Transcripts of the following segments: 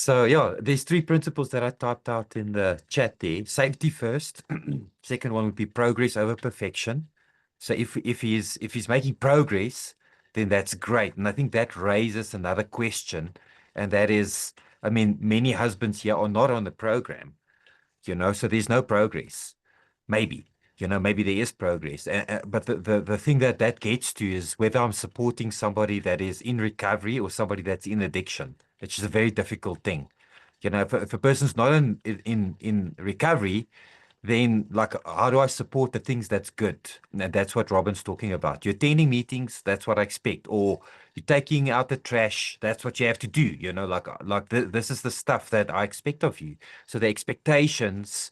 So yeah, there's three principles that I typed out in the chat there. Safety first. Second one would be progress over perfection. So if he's making progress, then that's great. And I think that raises another question, and that is, I mean, many husbands here are not on the program, so there's no progress. Maybe, maybe there is progress. But the thing that gets to is whether I'm supporting somebody that is in recovery or somebody that's in addiction, which is a very difficult thing. If a person's not in recovery, then like, how do I support the things that's good? And that's what Robin's talking about. You're attending meetings, that's what I expect. Or you're taking out the trash, that's what you have to do. This is the stuff that I expect of you. So the expectations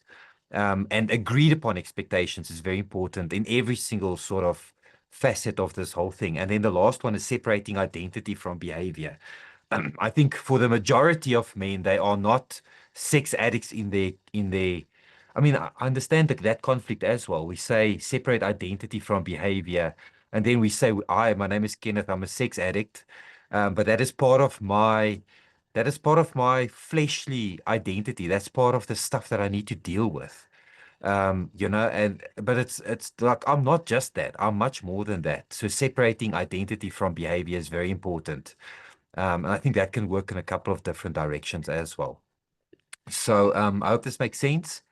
and agreed upon expectations is very important in every single sort of facet of this whole thing. And then the last one is separating identity from behavior. I think for the majority of men, they are not sex addicts in their. I mean, I understand that conflict as well. We say separate identity from behavior, and then we say, my name is Kenneth, I'm a sex addict. But that is part of my fleshly identity. That's part of the stuff that I need to deal with. But it's like I'm not just that. I'm much more than that. So separating identity from behavior is very important. And I think that can work in a couple of different directions as well. So I hope this makes sense.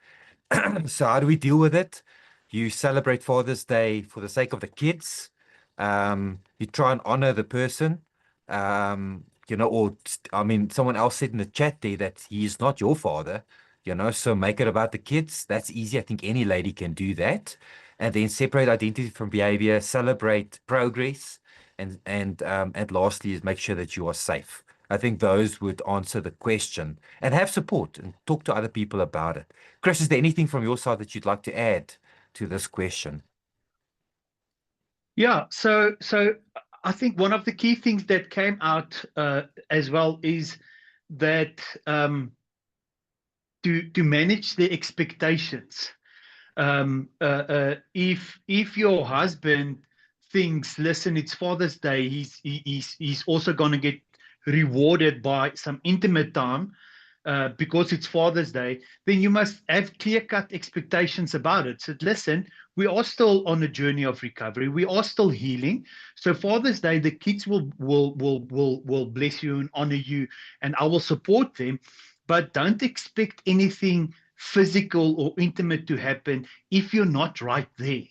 So how do we deal with it? You celebrate Father's Day for the sake of the kids. You try and honor the person. I mean, someone else said in the chat there that he is not your father, so make it about the kids. That's easy. I think any lady can do that. And then separate identity from behavior, celebrate progress, and lastly is make sure that you are safe. I think those would answer the question, and have support and talk to other people about it. Chris, is there anything from your side that you'd like to add to this question? Yeah, so I think one of the key things that came out as well is that to manage the expectations. If your husband thinks, listen, it's Father's Day, he's also going to get rewarded by some intimate time because it's Father's Day, then you must have clear-cut expectations about it. So listen, we are still on a journey of recovery. We are still healing. So Father's Day, the kids will bless you and honor you, and I will support them. But don't expect anything physical or intimate to happen if you're not right there.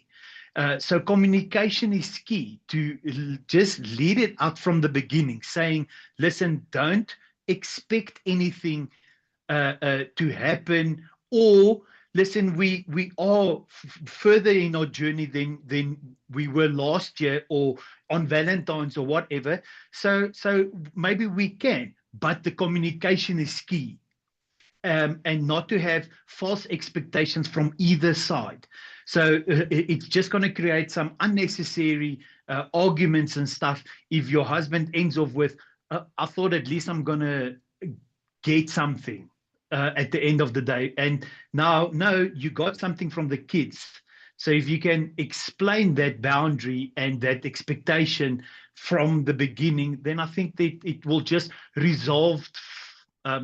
So communication is key, to just lead it out from the beginning, saying, listen, don't expect anything to happen, or listen, we are further in our journey than we were last year or on Valentine's or whatever. So maybe we can, but the communication is key. And not to have false expectations from either side. So it's just going to create some unnecessary arguments and stuff if your husband ends off with, I thought at least I'm going to get something at the end of the day. And now, no, you got something from the kids. So if you can explain that boundary and that expectation from the beginning, then I think that it will just resolve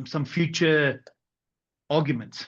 some future arguments.